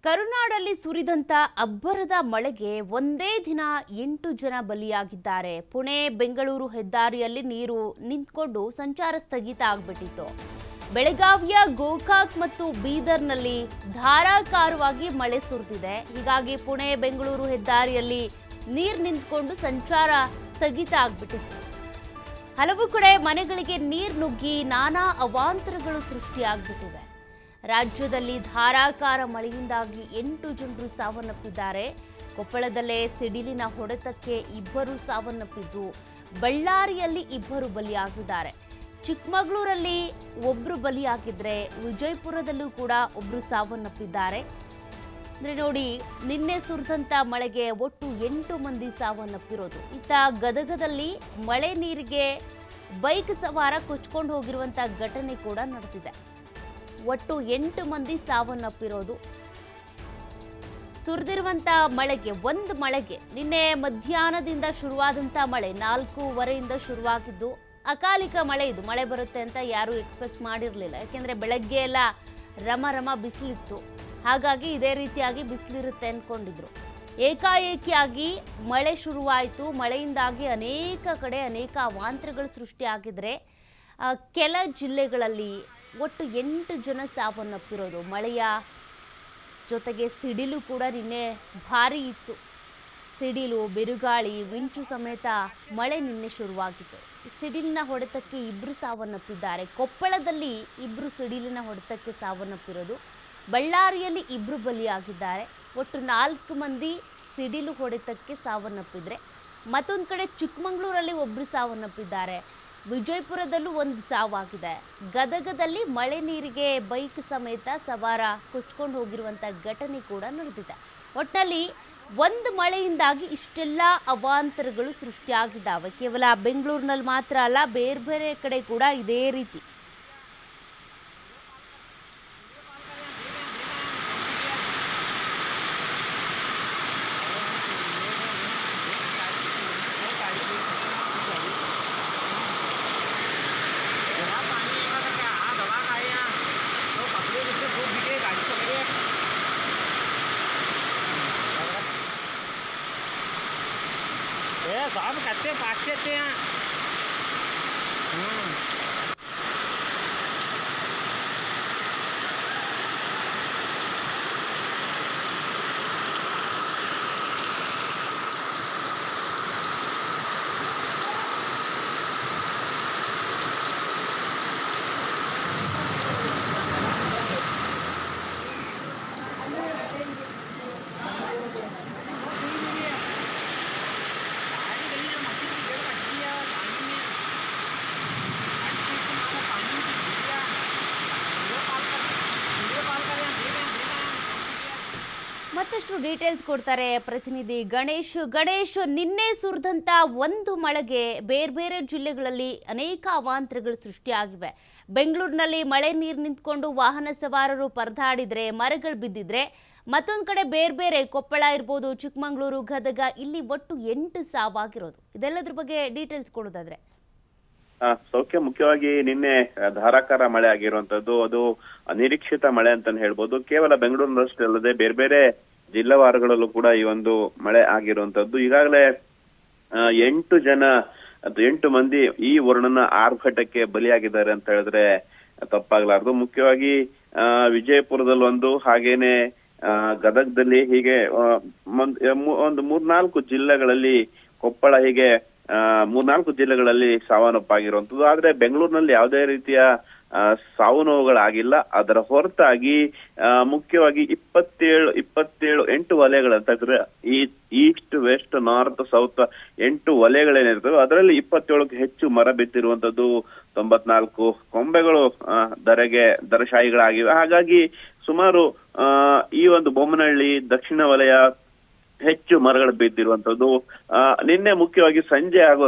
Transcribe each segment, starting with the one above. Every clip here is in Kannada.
ಕರುನಾಡಲ್ಲಿ ಸುರಿದಂತ ಅಬ್ಬರದ ಮಳೆಗೆ ಒಂದೇ ದಿನ 8 ಜನ ಬಲಿಯಾಗಿದ್ದಾರೆ. ಪುಣೆ ಬೆಂಗಳೂರು ಹೆದ್ದಾರಿಯಲ್ಲಿ ನೀರು ನಿಂತ್ಕೊಂಡು ಸಂಚಾರ ಸ್ಥಗಿತ ಆಗ್ಬಿಟ್ಟಿತ್ತು. ಬೆಳಗಾವಿಯ ಗೋಕಾಕ್ ಮತ್ತು ಬೀದರ್ನಲ್ಲಿ ಧಾರಾಕಾರವಾಗಿ ಮಳೆ ಸುರಿದಿದೆ. ಹೀಗಾಗಿ ಪುಣೆ ಬೆಂಗಳೂರು ಹೆದ್ದಾರಿಯಲ್ಲಿ ನೀರು ನಿಂತ್ಕೊಂಡು ಸಂಚಾರ ಸ್ಥಗಿತ ಆಗ್ಬಿಟ್ಟಿತ್ತು. ಹಲವು ಕಡೆ ಮನೆಗಳಿಗೆ ನೀರು ನುಗ್ಗಿ ನಾನಾ ಅವಾಂತರಗಳು ಸೃಷ್ಟಿಯಾಗ್ಬಿಟ್ಟಿವೆ. ರಾಜ್ಯದಲ್ಲಿ ಧಾರಾಕಾರ ಮಳೆಯಿಂದಾಗಿ 8 ಜನರು ಸಾವನ್ನಪ್ಪಿದ್ದಾರೆ. ಕೊಪ್ಪಳದಲ್ಲೇ ಸಿಡಿಲಿನ ಹೊಡೆತಕ್ಕೆ 2 ಸಾವನ್ನಪ್ಪಿದ್ದು, ಬಳ್ಳಾರಿಯಲ್ಲಿ 2 ಬಲಿಯಾಗಿದ್ದಾರೆ. ಚಿಕ್ಕಮಗಳೂರಲ್ಲಿ 1 ಬಲಿಯಾಗಿದ್ರೆ ವಿಜಯಪುರದಲ್ಲೂ ಕೂಡ 1 ಸಾವನ್ನಪ್ಪಿದ್ದಾರೆ. ಅಂದ್ರೆ ನೋಡಿ, ನಿನ್ನೆ ಸುರಿದಂತ ಮಳೆಗೆ ಒಟ್ಟು 8 ಮಂದಿ ಸಾವನ್ನಪ್ಪಿರೋದು. ಇತ್ತ ಗದಗದಲ್ಲಿ ಮಳೆ ನೀರಿಗೆ ಬೈಕ್ ಸವಾರ ಕೊಚ್ಕೊಂಡು ಹೋಗಿರುವಂತ ಘಟನೆ ಕೂಡ ನಡೆದಿದೆ. ಒಟ್ಟು 8 ಮಂದಿ ಸಾವನ್ನಪ್ಪಿರೋದು. ಸುರಿದಿರುವಂತ ಮಳೆಗೆ ನಿನ್ನೆ ಮಧ್ಯಾಹ್ನದಿಂದ ಶುರುವಾದಂತ ಮಳೆ 4:30 ಶುರುವಾಗಿದ್ದು, ಅಕಾಲಿಕ ಮಳೆ ಇದು. ಮಳೆ ಬರುತ್ತೆ ಅಂತ ಯಾರು ಎಕ್ಸ್ಪೆಕ್ಟ್ ಮಾಡಿರಲಿಲ್ಲ. ಯಾಕೆಂದ್ರೆ ಬೆಳಗ್ಗೆ ಎಲ್ಲ ರಮ ಬಿಸಿಲಿತ್ತು. ಹಾಗಾಗಿ ಇದೇ ರೀತಿಯಾಗಿ ಬಿಸಿಲಿರುತ್ತೆ ಅಂದ್ಕೊಂಡಿದ್ರು. ಏಕಾಏಕಿಯಾಗಿ ಮಳೆ ಶುರುವಾಯಿತು. ಮಳೆಯಿಂದಾಗಿ ಅನೇಕ ಕಡೆ ಅನೇಕ ಅವಾಂತರಗಳು ಸೃಷ್ಟಿಯಾಗಿದ್ರೆ ಕೆಲ ಜಿಲ್ಲೆಗಳಲ್ಲಿ ಒಟ್ಟು 8 ಜನ ಸಾವನ್ನಪ್ಪಿರೋದು. ಮಳೆಯ ಜೊತೆಗೆ ಸಿಡಿಲು ಕೂಡ ನಿನ್ನೆ ಭಾರಿ ಇತ್ತು. ಸಿಡಿಲು, ಬಿರುಗಾಳಿ, ಮಿಂಚು ಸಮೇತ ಮಳೆ ನಿನ್ನೆ ಶುರುವಾಗಿತ್ತು. ಸಿಡಿಲಿನ ಹೊಡೆತಕ್ಕೆ 2 ಸಾವನ್ನಪ್ಪಿದ್ದಾರೆ. ಕೊಪ್ಪಳದಲ್ಲಿ 2 ಸಿಡಿಲಿನ ಹೊಡೆತಕ್ಕೆ ಸಾವನ್ನಪ್ಪಿರೋದು. ಬಳ್ಳಾರಿಯಲ್ಲಿ 2 ಬಲಿಯಾಗಿದ್ದಾರೆ. ಒಟ್ಟು 4 ಮಂದಿ ಸಿಡಿಲು ಹೊಡೆತಕ್ಕೆ ಸಾವನ್ನಪ್ಪಿದ್ರೆ, ಮತ್ತೊಂದು ಕಡೆ ಚಿಕ್ಕಮಗಳೂರಲ್ಲಿ 1 ಸಾವನ್ನಪ್ಪಿದ್ದಾರೆ. ವಿಜಯಪುರದಲ್ಲೂ 1 ಸಾವಾಗಿದೆ. ಗದಗದಲ್ಲಿ ಮಳೆ ನೀರಿಗೆ ಬೈಕ್ ಸಮೇತ ಸವಾರ ಕೊಚ್ಕೊಂಡು ಹೋಗಿರುವಂಥ ಘಟನೆ ಕೂಡ ನಡೆದಿದೆ. ಒಟ್ಟಿನಲ್ಲಿ ಒಂದು ಮಳೆಯಿಂದಾಗಿ ಇಷ್ಟೆಲ್ಲ ಅವಾಂತರಗಳು ಸೃಷ್ಟಿಯಾಗಿದ್ದಾವೆ. ಕೇವಲ ಬೆಂಗಳೂರಿನಲ್ಲಿ ಮಾತ್ರ ಅಲ್ಲ, ಬೇರೆ ಕಡೆ ಕೂಡ ಇದೇ ರೀತಿ. साहब कहते हैं 5 हैं। ಮತ್ತಷ್ಟು ಡೀಟೇಲ್ಸ್ ಕೊಡ್ತಾರೆ ಪ್ರತಿನಿಧಿ ಗಣೇಶ್. ನಿನ್ನೆ ಸುರಿದಂತ ಒಂದು ಮಳೆಗೆ ಬೇರೆ ಜಿಲ್ಲೆಗಳಲ್ಲಿ ಅನೇಕ ಅವಾಂತರಗಳು ಸೃಷ್ಟಿಯಾಗಿವೆ. ಬೆಂಗಳೂರಿನಲ್ಲಿ ಮಳೆ ನೀರು ನಿಂತ್ಕೊಂಡು ವಾಹನ ಸವಾರರು ಪರದಾಡಿದ್ರೆ, ಮರಗಳು ಬಿದ್ದಿದ್ರೆ, ಮತ್ತೊಂದು ಕಡೆ ಬೇರೆ ಕೊಪ್ಪಳ ಇರ್ಬೋದು, ಚಿಕ್ಕಮಗಳೂರು, ಗದಗ, ಇಲ್ಲಿ ಒಟ್ಟು 8 ಸಾವಾಗಿರೋದು. ಇದೆಲ್ಲದ್ರ ಬಗ್ಗೆ ಡೀಟೇಲ್ಸ್ ಕೊಡೋದಾದ್ರೆ ಸೌಖ್ಯ. ಮುಖ್ಯವಾಗಿ ನಿನ್ನೆ ಧಾರಾಕಾರ ಮಳೆ ಆಗಿರುವಂತದ್ದು, ಅದು ಅನಿರೀಕ್ಷಿತ ಮಳೆ ಅಂತಾನೆ ಹೇಳ್ಬೋದು. ಕೇವಲ ಬೆಂಗಳೂರಿನಷ್ಟೇ ಅಲ್ಲದೆ ಬೇರೆ ಜಿಲ್ಲಾವಾರುಗಳಲ್ಲೂ ಕೂಡ ಈ ಒಂದು ಮಳೆ ಆಗಿರುವಂತದ್ದು. ಈಗಾಗಲೇ 8 ಮಂದಿ ಈ ವರ್ಣನ ಆರ್ಭಟಕ್ಕೆ ಬಲಿಯಾಗಿದ್ದಾರೆ ಅಂತ ಹೇಳಿದ್ರೆ ತಪ್ಪಾಗ್ಲಾರ್ದು. ಮುಖ್ಯವಾಗಿ ವಿಜಯಪುರದಲ್ಲಿ 1, ಹಾಗೇನೆ ಗದಗದಲ್ಲಿ, ಹೀಗೆ ಒಂದು 3-4 ಜಿಲ್ಲೆಗಳಲ್ಲಿ, ಕೊಪ್ಪಳ, ಹೀಗೆ 3-4 ಜಿಲ್ಲೆಗಳಲ್ಲಿ ಸಾವನ್ನಪ್ಪಾಗಿರುವಂತದ್ದು. ಆದ್ರೆ ಬೆಂಗಳೂರಿನಲ್ಲಿ ಯಾವುದೇ ರೀತಿಯ ಸಾವು ನೋವುಗಳಾಗಿಲ್ಲ. ಅದರ ಹೊರತಾಗಿ ಮುಖ್ಯವಾಗಿ 8 ವಲಯಗಳಂತ ಈಸ್ಟ್, ವೆಸ್ಟ್, ನಾರ್ತ್, ಸೌತ್ 8 ವಲಯಗಳೇನಿರ್ತವೆ. ಅದರಲ್ಲಿ 27ಕ್ಕೆ ಹೆಚ್ಚು ಮರ ಬಿತ್ತಿರುವಂತದ್ದು. 94 ಕೊಂಬೆಗಳು ದರಶಾಹಿಗಳಾಗಿವೆ. ಹಾಗಾಗಿ ಸುಮಾರು ಈ ಒಂದು ಬೊಮ್ಮನಹಳ್ಳಿ, ದಕ್ಷಿಣ ವಲಯ ಹೆಚ್ಚು ಮರಗಳು ಬಿದ್ದಿರುವಂತದ್ದು. ನಿನ್ನೆ ಮುಖ್ಯವಾಗಿ ಸಂಜೆ ಹಾಗೂ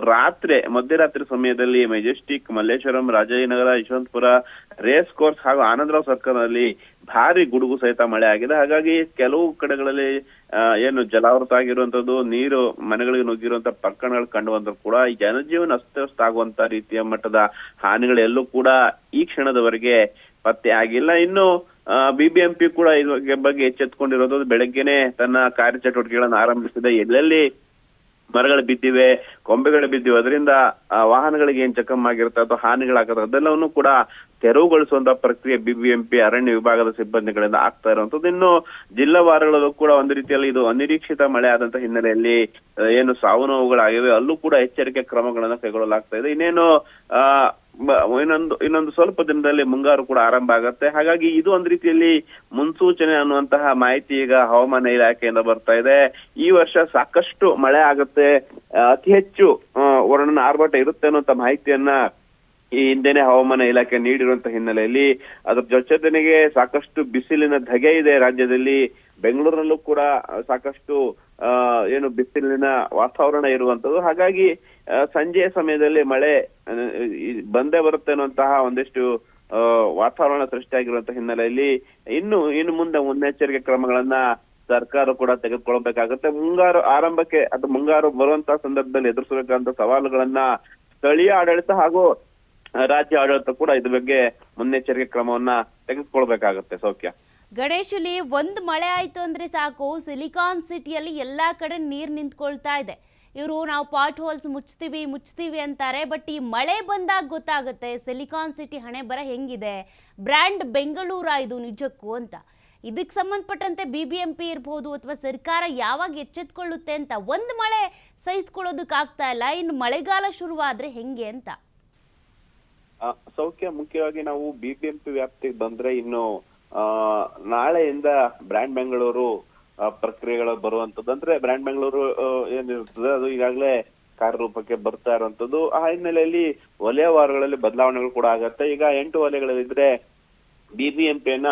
ಮಧ್ಯರಾತ್ರಿ ಸಮಯದಲ್ಲಿ Majestic, Malleshwaram, Rajajinagar, Yeshwanthpur, race course ಹಾಗೂ ಆನಂದರಾವ್ ಸರ್ಕಲ್ನಲ್ಲಿ ಭಾರಿ ಗುಡುಗು ಸಹಿತ ಮಳೆ ಆಗಿದೆ. ಹಾಗಾಗಿ ಕೆಲವು ಕಡೆಗಳಲ್ಲಿ ಏನು ಜಲಾವೃತ ಆಗಿರುವಂತದ್ದು, ನೀರು ಮನೆಗಳಿಗೆ ನುಗ್ಗಿರುವಂತ ಪ್ರಕರಣಗಳು ಕಂಡು ಬಂದ್ರು ಕೂಡ ಈ ಜನಜೀವನ ಅಸ್ತವ್ಯಸ್ತ ಆಗುವಂತ ರೀತಿಯ ಮಟ್ಟದ ಹಾನಿಗಳೆಲ್ಲೂ ಕೂಡ ಈ ಕ್ಷಣದವರೆಗೆ ಪತ್ತೆ ಆಗಿಲ್ಲ. ಇನ್ನು ಬಿಬಿಎಂಪಿ ಕೂಡ ಇದ್ರ ಬಗ್ಗೆ ಎಚ್ಚೆತ್ಕೊಂಡಿರೋದು. ಬೆಳಗ್ಗೆನೆ ತನ್ನ ಕಾರ್ಯಚಟುವಟಿಕೆಗಳನ್ನು ಆರಂಭಿಸಿದೆ. ಎಲ್ಲೆಲ್ಲಿ ಮರಗಳು ಬಿದ್ದಿವೆ, ಕೊಂಬೆಗಳು ಬಿದ್ದಿವೆ, ಅದರಿಂದ ವಾಹನಗಳಿಗೆ ಏನ್ ಜಖಮ್ ಆಗಿರುತ್ತೆ ಅಥವಾ ಹಾನಿಗಳಾಗುತ್ತೆ ಅದೆಲ್ಲವನ್ನು ಕೂಡ ತೆರವುಗೊಳಿಸುವಂತ ಪ್ರಕ್ರಿಯೆ ಬಿಬಿಎಂಪಿ ಅರಣ್ಯ ವಿಭಾಗದ ಸಿಬ್ಬಂದಿಗಳಿಂದ ಆಗ್ತಾ ಇರುವಂತದ್ದು. ಇನ್ನು ಜಿಲ್ಲಾವಾರಗಳಲ್ಲೂ ಕೂಡ ಒಂದು ರೀತಿಯಲ್ಲಿ ಇದು ಅನಿರೀಕ್ಷಿತ ಮಳೆ ಆದಂತ ಹಿನ್ನೆಲೆಯಲ್ಲಿ ಏನು ಸಾವು ನೋವುಗಳಾಗಿವೆ ಅಲ್ಲೂ ಕೂಡ ಎಚ್ಚರಿಕೆ ಕ್ರಮಗಳನ್ನ ಕೈಗೊಳ್ಳಲಾಗ್ತಾ ಇದೆ. ಇನ್ನೇನು ಇನ್ನೊಂದು ಸ್ವಲ್ಪ ದಿನದಲ್ಲಿ ಮುಂಗಾರು ಕೂಡ ಆರಂಭ ಆಗುತ್ತೆ. ಹಾಗಾಗಿ ಇದು ಒಂದ್ ರೀತಿಯಲ್ಲಿ ಮುನ್ಸೂಚನೆ ಅನ್ನುವಂತಹ ಮಾಹಿತಿ ಈಗ ಹವಾಮಾನ ಇಲಾಖೆಯಿಂದ ಬರ್ತಾ ಇದೆ. ಈ ವರ್ಷ ಸಾಕಷ್ಟು ಮಳೆ ಆಗುತ್ತೆ, ಅತಿ ಹೆಚ್ಚು ವರ್ಣನ ಆರ್ಭಟ ಇರುತ್ತೆ ಅನ್ನುವಂತ ಮಾಹಿತಿಯನ್ನ ಈ ಹಿಂದೆನೆ ಹವಾಮಾನ ಇಲಾಖೆ ನೀಡಿರುವಂತ ಹಿನ್ನೆಲೆಯಲ್ಲಿ ಅದ್ರ ಜೊತೆಗೆ ಸಾಕಷ್ಟು ಬಿಸಿಲಿನ ಧಗೆ ಇದೆ ರಾಜ್ಯದಲ್ಲಿ. ಬೆಂಗಳೂರಿನಲ್ಲೂ ಕೂಡ ಸಾಕಷ್ಟು ಏನು ಬಿಸಿಲಿನ ವಾತಾವರಣ ಇರುವಂತದ್ದು. ಹಾಗಾಗಿ ಸಂಜೆಯ ಸಮಯದಲ್ಲಿ ಮಳೆ ಬಂದೇ ಬರುತ್ತೆ ಅನ್ನುವಂತಹ ಒಂದಿಷ್ಟು ವಾತಾವರಣ ಸೃಷ್ಟಿಯಾಗಿರುವಂತಹ ಹಿನ್ನೆಲೆಯಲ್ಲಿ ಇನ್ನು ಮುಂದೆ ಮುನ್ನೆಚ್ಚರಿಕೆ ಕ್ರಮಗಳನ್ನ ಸರ್ಕಾರ ಕೂಡ ತೆಗೆದುಕೊಳ್ಬೇಕಾಗುತ್ತೆ. ಮುಂಗಾರು ಆರಂಭಕ್ಕೆ ಅಥವಾ ಮುಂಗಾರು ಬರುವಂತಹ ಸಂದರ್ಭದಲ್ಲಿ ಎದುರಿಸಬೇಕಾದಂತ ಸವಾಲುಗಳನ್ನ ಸ್ಥಳೀಯ ಆಡಳಿತ ಹಾಗೂ ರಾಜ್ಯ ಆಡಳಿತ ಕೂಡ ಇದ್ರ ಬಗ್ಗೆ ಮುನ್ನೆಚ್ಚರಿಕೆ ಕ್ರಮವನ್ನ ತೆಗೆದುಕೊಳ್ಬೇಕಾಗುತ್ತೆ. ಸೌಖ್ಯ ಗಣೇಶ್, ಇಲ್ಲಿ ಒಂದು ಮಳೆ ಆಯ್ತು ಅಂದ್ರೆ ಸಾಕು, ಸಿಲಿಕಾನ್ ಸಿಟಿಯಲ್ಲಿ ಎಲ್ಲಾ ಕಡೆ ನೀರ್ ನಿಂತ್ಕೊಳ್ತಾ ಇದೆ. ಇವರು ನಾವು ಪಾಟ್ ಹೋಲ್ಸ್ ಮುಚ್ತೀವಿ ಅಂತಾರೆ. ಬಟ್ ಈ ಮಳೆ ಬಂದಾಗ ಗೊತ್ತಾಗುತ್ತೆ ಸಿಲಿಕಾನ್ ಸಿಟಿ ಹಣೆ ಬರ ಹೆಂಗಿದೆ. ಬ್ರ್ಯಾಂಡ್ ಬೆಂಗಳೂರ ಇದು ನಿಜಕ್ಕೂ ಅಂತ. ಇದಕ್ಕೆ ಸಂಬಂಧಪಟ್ಟಂತೆ ಬಿಬಿಎಂಪಿ ಇರ್ಬೋದು ಅಥವಾ ಸರ್ಕಾರ ಯಾವಾಗ ಎಚ್ಚೆತ್ಕೊಳ್ಳುತ್ತೆ ಅಂತ. ಒಂದು ಮಳೆ ಸಹಿಸ್ಕೊಳ್ಳೋದಕ್ಕಾಗ್ತಾ ಇಲ್ಲ, ಇನ್ನು ಮಳೆಗಾಲ ಶುರುವಾದ್ರೆ ಹೆಂಗೆ ಅಂತ. ಸೌಖ್ಯ, ಮುಖ್ಯವಾಗಿ ನಾವು ಬಿಬಿಎಂಪಿ ವ್ಯಾಪ್ತಿಗೆ ಬಂದ್ರೆ ಇನ್ನು ನಾಳೆಯಿಂದ ಬ್ರ್ಯಾಂಡ್ ಬೆಂಗಳೂರು ಪ್ರಕ್ರಿಯೆಗಳು ಬರುವಂತದ್ದು. ಅಂದ್ರೆ ಬ್ರ್ಯಾಂಡ್ ಬೆಂಗಳೂರು ಏನಿರ್ತದೆ ಅದು ಈಗಾಗಲೇ ಕಾರ್ಯರೂಪಕ್ಕೆ ಬರ್ತಾ ಇರುವಂತದ್ದು. ಆ ಹಿನ್ನೆಲೆಯಲ್ಲಿ ವಲಯ ವಾರಗಳಲ್ಲಿ ಬದಲಾವಣೆಗಳು ಕೂಡ ಆಗತ್ತೆ. ಈಗ 8 ವಲಯಗಳಿದ್ರೆ ಬಿಬಿಎಂಪಿಯನ್ನ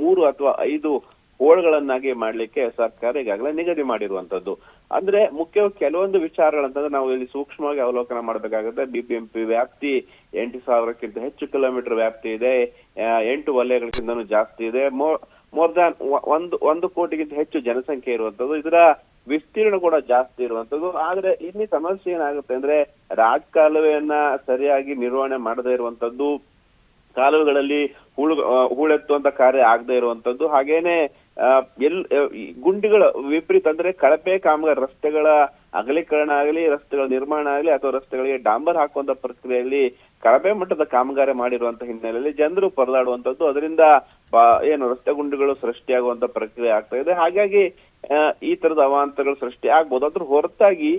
3 ಅಥವಾ 5 ಹೋಳ್ಗಳನ್ನಾಗಿ ಮಾಡ್ಲಿಕ್ಕೆ ಸರ್ಕಾರ ಈಗಾಗಲೇ ನಿಗದಿ ಮಾಡಿರುವಂತದ್ದು. ಅಂದ್ರೆ ಮುಖ್ಯವಾಗಿ ಕೆಲವೊಂದು ವಿಚಾರಗಳಂತಂದ್ರೆ ನಾವು ಇಲ್ಲಿ ಸೂಕ್ಷ್ಮವಾಗಿ ಅವಲೋಕನ ಮಾಡ್ಬೇಕಾಗುತ್ತೆ. ಬಿಬಿಎಂಪಿ ವ್ಯಾಪ್ತಿ 8,000ಕ್ಕಿಂತ ಹೆಚ್ಚು ಕಿಲೋಮೀಟರ್ ವ್ಯಾಪ್ತಿ ಇದೆ, 8 ವಲಯಗಳಿಗಿಂತನೂ ಜಾಸ್ತಿ ಇದೆ, ಮೋರ್ ದ್ಯಾನ್ 1 ಕೋಟಿಗಿಂತ ಹೆಚ್ಚು ಜನಸಂಖ್ಯೆ ಇರುವಂತದ್ದು. ಇದರ ವಿಸ್ತೀರ್ಣ ಕೂಡ ಜಾಸ್ತಿ ಇರುವಂತದ್ದು. ಆದ್ರೆ ಇಲ್ಲಿ ಸಮಸ್ಯೆ ಏನಾಗುತ್ತೆ ಅಂದ್ರೆ ರಾಜಕಾಲುವೆಯನ್ನ ಸರಿಯಾಗಿ ನಿರ್ವಹಣೆ ಮಾಡದೇ ಇರುವಂತದ್ದು, ಕಾಲುವೆಗಳಲ್ಲಿ ಹೂಳೆತ್ತುವಂತ ಕಾರ್ಯ ಆಗದೆ ಇರುವಂತದ್ದು, ಹಾಗೇನೆ ಗುಂಡಿಗಳ ವಿಪರೀತ ಅಂದ್ರೆ ಕಳಪೆ ಕಾಮಗಾರಿ, ರಸ್ತೆಗಳ ಅಗಲೀಕರಣ ಆಗಲಿ, ರಸ್ತೆಗಳ ನಿರ್ಮಾಣ ಆಗಲಿ ಅಥವಾ ರಸ್ತೆಗಳಿಗೆ ಡಾಂಬರ್ ಹಾಕುವಂತ ಪ್ರಕ್ರಿಯೆಯಲ್ಲಿ ಕಳಪೆ ಮಟ್ಟದ ಕಾಮಗಾರಿ ಮಾಡಿರುವಂತ ಹಿನ್ನೆಲೆಯಲ್ಲಿ ಜನರು ಪರದಾಡುವಂತದ್ದು, ಅದರಿಂದ ಏನು ರಸ್ತೆ ಗುಂಡಿಗಳು ಸೃಷ್ಟಿಯಾಗುವಂತ ಪ್ರಕ್ರಿಯೆ ಆಗ್ತಾ ಇದೆ. ಹಾಗಾಗಿ ಈ ತರದ ಅವಾಂತರಗಳು ಸೃಷ್ಟಿ ಆಗ್ಬೋದು. ಅದ್ರ ಹೊರತಾಗಿ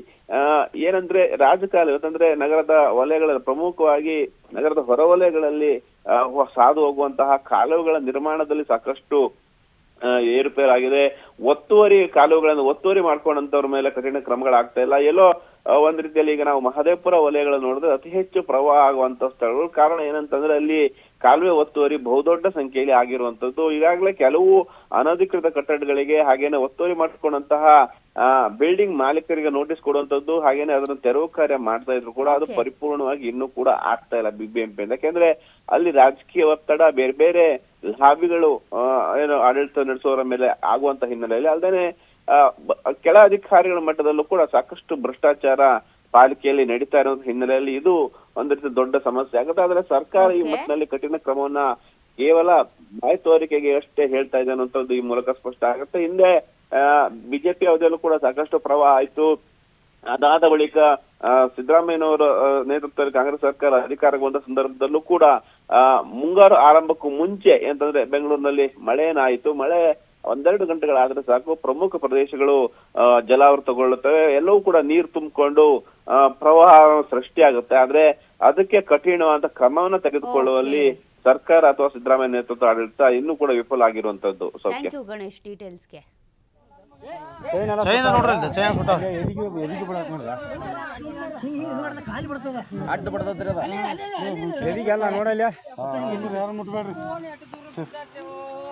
ಏನಂದ್ರೆ ರಾಜಕಾಲುವೆ ಅಂತಂದ್ರೆ ನಗರದ ವಲಯಗಳ, ಪ್ರಮುಖವಾಗಿ ನಗರದ ಹೊರವಲಯಗಳಲ್ಲಿ ಸಾದು ಹೋಗುವಂತಹ ಕಾಲುವೆಗಳ ನಿರ್ಮಾಣದಲ್ಲಿ ಸಾಕಷ್ಟು ಏರುಪೇರಾಗಿದೆ. ಒತ್ತುವರಿ ಮಾಡ್ಕೊಂಡಂತವ್ರ ಮೇಲೆ ಕಠಿಣ ಕ್ರಮಗಳಾಗ್ತಾ ಇಲ್ಲ. ಎಲ್ಲೋ ಒಂದ್ ರೀತಿಯಲ್ಲಿ ಈಗ ನಾವು ಮಹದೇವಪುರ ವಲಯಗಳನ್ನು ನೋಡಿದ್ರೆ ಅತಿ ಹೆಚ್ಚು ಪ್ರವಾಹ ಆಗುವಂತ ಸ್ಥಳಗಳು. ಕಾರಣ ಏನಂತಂದ್ರೆ ಅಲ್ಲಿ ಕಾಲುವೆ ಒತ್ತುವರಿ ಬಹುದೊಡ್ಡ ಸಂಖ್ಯೆಯಲ್ಲಿ ಆಗಿರುವಂತದ್ದು. ಈಗಾಗಲೇ ಕೆಲವು ಅನಧಿಕೃತ ಕಟ್ಟಡಗಳಿಗೆ ಹಾಗೇನೆ ಒತ್ತುವರಿ ಮಾಡಿಕೊಂಡಂತಹ ಬಿಲ್ಡಿಂಗ್ ಮಾಲೀಕರಿಗೆ ನೋಟಿಸ್ ಕೊಡುವಂತದ್ದು, ಹಾಗೇನೆ ಅದನ್ನ ತೆರವು ಕಾರ್ಯ ಮಾಡ್ತಾ ಇದ್ರು ಕೂಡ ಅದು ಪರಿಪೂರ್ಣವಾಗಿ ಇನ್ನೂ ಕೂಡ ಆಗ್ತಾ ಇಲ್ಲ ಬಿಬಿಎಂಪಿ. ಯಾಕೆಂದ್ರೆ ಅಲ್ಲಿ ರಾಜಕೀಯ ಒತ್ತಡ, ಬೇರೆ ಬೇರೆ ಲಾಬಿಗಳು ಏನು ಆಡಳಿತ ನಡೆಸೋರ ಮೇಲೆ ಆಗುವಂತ ಹಿನ್ನೆಲೆಯಲ್ಲಿ ಅಲ್ಲದೆ ಕೆಳ ಅಧಿಕಾರಿಗಳ ಮಟ್ಟದಲ್ಲೂ ಕೂಡ ಸಾಕಷ್ಟು ಭ್ರಷ್ಟಾಚಾರ ಪಾಲಿಕೆಯಲ್ಲಿ ನಡೀತಾ ಇರೋ ಹಿನ್ನೆಲೆಯಲ್ಲಿ ಇದು ಒಂದ್ ರೀತಿ ದೊಡ್ಡ ಸಮಸ್ಯೆ ಆಗುತ್ತೆ. ಆದ್ರೆ ಸರ್ಕಾರ ಈ ಮಟ್ಟಿನಲ್ಲಿ ಕಠಿಣ ಕ್ರಮವನ್ನ ಕೇವಲ ಬಾಯಿ ತೋರಿಕೆಗೆ ಅಷ್ಟೇ ಹೇಳ್ತಾ ಇದೆ ಅನ್ನೋಂಥದ್ದು ಈ ಮೂಲಕ ಸ್ಪಷ್ಟ ಆಗುತ್ತೆ. ಹಿಂದೆ ಬಿಜೆಪಿ ಅವಧಿಯಲ್ಲೂ ಕೂಡ ಸಾಕಷ್ಟು ಪ್ರವಾಹ ಆಯ್ತು. ಅದಾದ ಬಳಿಕ ಸಿದ್ದರಾಮಯ್ಯನವರ ನೇತೃತ್ವದಲ್ಲಿ ಕಾಂಗ್ರೆಸ್ ಸರ್ಕಾರ ಅಧಿಕಾರಕ್ಕೆ ಬಂದ ಸಂದರ್ಭದಲ್ಲೂ ಕೂಡ ಮುಂಗಾರು ಆರಂಭಕ್ಕೂ ಮುಂಚೆ ಅಂತಂದ್ರೆ ಬೆಂಗಳೂರಿನಲ್ಲಿ ಮಳೆ ಏನಾಯಿತು, ಮಳೆ 1-2 ಗಂಟೆಗಳಾದ್ರೆ ಸಾಕು ಪ್ರಮುಖ ಪ್ರದೇಶಗಳು ಜಲಾವೃತಗೊಳ್ಳುತ್ತವೆ, ಎಲ್ಲವೂ ಕೂಡ ನೀರು ತುಂಬಿಕೊಂಡು ಪ್ರವಾಹ ಸೃಷ್ಟಿಯಾಗುತ್ತೆ. ಆದ್ರೆ ಅದಕ್ಕೆ ಕಠಿಣವಾದ ಕ್ರಮವನ್ನ ತೆಗೆದುಕೊಳ್ಳುವಲ್ಲಿ ಸರ್ಕಾರ ಅಥವಾ ಸಿದ್ದರಾಮಯ್ಯ ನೇತೃತ್ವ ಆಡಳಿತ ಇನ್ನೂ ಕೂಡ ವಿಫಲ ಆಗಿರುವಂತದ್ದು. ಗಣೇಶ್ ಡೀಟೇಲ್ಸ್ಗೆ ನೋಡಲ್ಲ